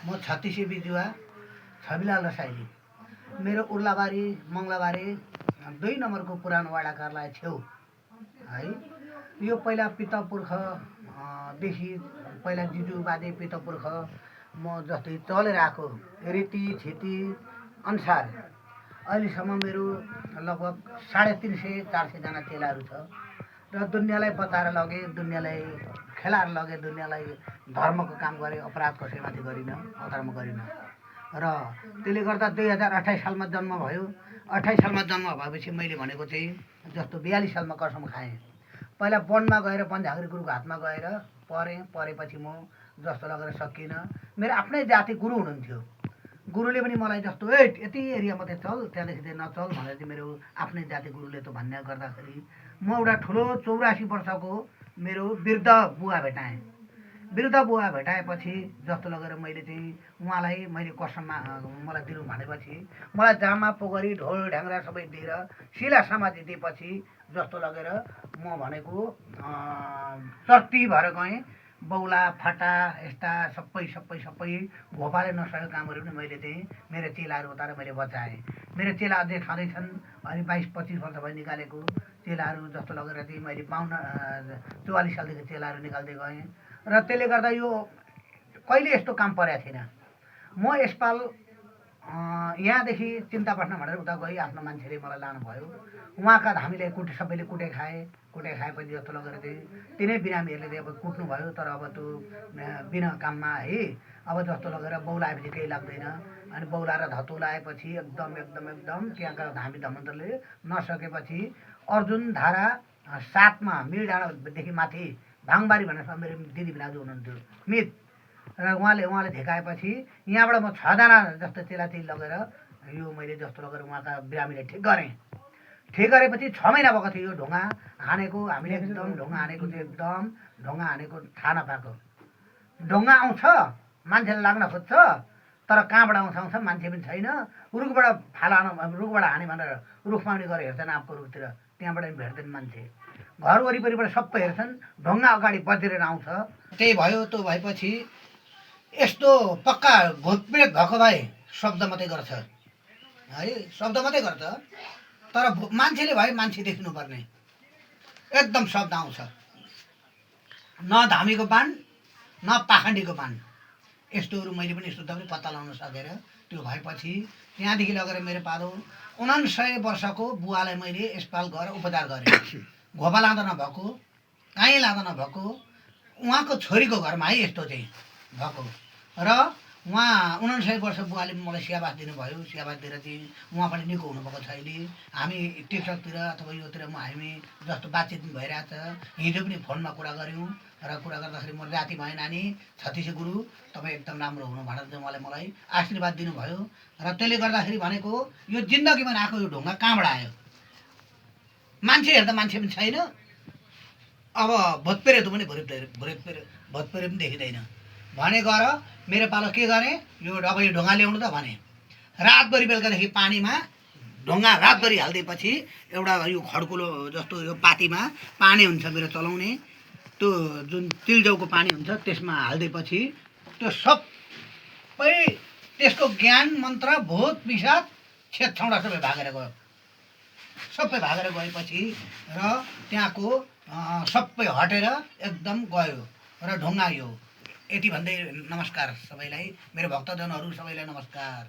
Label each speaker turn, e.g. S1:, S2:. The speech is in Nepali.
S1: म 36 बिजुवा छविलाल रसाइली। मेरो उर्लाबारी मङ्गलाबारी 2 नम्बरको पुरानो वाडा कार्यालय छेउ है। यो पहिला पितपुर्ख देखि पहिला जिजु बाजे पितपुर्ख म जस्तै चलेर आएको रीति छिती अनुसार अहिलेसम्म मेरो लगभग 350-400 जना चेलाहरू छ र दुनियाँलाई बचाएर लगे, दुनियाँलाई खेलाएर लगे, दुनियाँलाई धर्मको काम गरे, अपराध कसैमाथि गरिन, अधर्म गरिन। र त्यसले गर्दा 2028 सालमा जन्म भयो। 28 सालमा जन्म भएपछि मैले भनेको चाहिँ जस्तो 42 सालमा कसम खाएँ। पहिला वनमा गएर वनझाँक्री गुरुको हातमा गएर परेपछि म जस्तो लगेर सकिनँ। मेरो आफ्नै जाति गुरु हुनुहुन्थ्यो। गुरुले पनि मलाई जस्तो यति एरिया मात्रै चल, त्यहाँदेखि चाहिँ नचल भनेर चाहिँ मेरो आफ्नै जाति गुरुले त भन्ने गर्दाखेरि म एउटा ठुलो 84 वर्षको मेरो वृद्ध बुवा भेटाएँ। वृद्ध बुवा भेटाएपछि जस्तो लगेर मैले चाहिँ उहाँलाई मैले कसममा मलाई दिनु भनेपछि मलाई जामा पोखरी ढोल ढ्याङ्ग्रा सबै दिएर शिला समाधि दिएपछि जस्तो लगेर म भनेको चर्ती भएर गएँ। बौला फाटा यस्ता सबै भोपाले नसकेको कामहरू पनि मैले चाहिँ मेरो चेलाहरू उताएर मैले बचाएँ। मेरो चेला अझै छँदैछन्। अनि 22-25 वर्ष भयो निकालेको चेलाहरू जस्तो लगेर चाहिँ मैले 44 सालदेखि चेलाहरू निकाल्दै गएँ। र त्यसले गर्दा यो कहिले यस्तो काम परेको थिएन। म यसपाल यहाँदेखि चिन्तापाटना भनेर उता गएँ। आफ्नो मान्छेले मलाई लानुभयो। उहाँका धामीले सबैले कुटे खाएपछि जस्तो लगेर चाहिँ तिनै बिरामीहरूले चाहिँ अब कुट्नु भयो। तर अब त्यो बिना काममा है अब जस्तो लगेर बौला आएपछि केही लाग्दैन। अनि बौला र धतु लाएपछि एकदम त्यहाँका धामी धमन्तरले नसकेपछि अर्जुन धारा 7 मा मिल डाँडादेखि माथि भाङबारी भनेर मेरो दिदी बिराजु हुनुहुन्थ्यो मित। र उहाँले झेकाएपछि यहाँबाट म 6 जना जस्तो चेलाचेली लगेर यो मैले जस्तो लगेर उहाँका बिरामीले ठिक गरेँ। ठिक गरेपछि 6 महिना भएको थियो यो ढुङ्गा हानेको। हामीले एकदम ढुङ्गा हानेको थियो, एकदम ढुङ्गा हानेको थाहा नपाएको। ढुङ्गा आउँछ मान्छेले लाग्न खोज्छ, तर कहाँबाट आउँछ मान्छे पनि छैन। रुखबाट रुखबाट हाने भनेर रुखमा पनि गएर हेर्छन् आपको रुखतिर, त्यहाँबाट पनि भेट्दैन मान्छे। घर वरिपरिबाट सबै हेर्छन्, ढुङ्गा अगाडि बजेर आउँछ। त्यही भयो। त्यो भएपछि यस्तो पक्का भूतप्रेत भएको भए शब्द मात्रै गर्छ है, शब्द मात्रै गर्छ। तर मान्छेले भए मान्छे देख्नुपर्ने एकदम शब्द आउँछ। न धामीको बाण न पाखण्डीको बाण। यस्तोहरू मैले पनि यस्तो पनि पत्ता लगाउन सकेर त्यो भएपछि त्यहाँदेखि लगेर मेरो पालो 59 वर्षको बुवालाई मैले यसपाल गएर उपचार गरेँ। घोपा लाँदा नभएको, काहीँ लाँदा नभएको, उहाँको छोरीको घरमा है यस्तो चाहिँ भएको। र उहाँ 59 वर्ष बुवाले मलाई स्याबास दिनुभयो। स्याबास दिएर चाहिँ उहाँ पनि निको हुनुभएको छ अहिले। हामी टिकटकतिर अथवा योतिर हामी जस्तो बातचित पनि भइरहेछ। हिजो पनि फोनमा कुरा गऱ्यौँ र कुरा गर्दाखेरि म जाति भएँ नानी 36 गुरु तपाईँ एकदम राम्रो हुनु भनेर चाहिँ मलाई आशीर्वाद दिनुभयो। र त्यसले गर्दाखेरि भनेको यो जिन्दगीमा आएको यो ढुङ्गा कहाँबाट आयो? मान्छे हेर्दा मान्छे पनि छैन। अब भोतपेरेहरू पनि भोतपेरे पनि देखिँदैन भने गर। मेरो पालो के गरेँ, यो अब यो ढुङ्गा ल्याउनु त भने रातभरि बेलुकादेखि पानीमा ढुङ्गा रातभरि हालिदिएपछि एउटा यो खड्कुलो जस्तो यो पातीमा पानी हुन्छ मेरो चलाउने, त्यो जुन तिलजौको पानी हुन्छ त्यसमा हालिदिएपछि त्यो सबै त्यसको ज्ञान मन्त्र भूत पिशाच छेदछौडा सबै भागेर गयो। सबै भागेर गएपछि र त्यहाँको सबै हटेर एकदम गयो र ढुङ्गा यो यति भन्दै नमस्कार सबैलाई, मेरो भक्तजनहरू सबैलाई नमस्कार।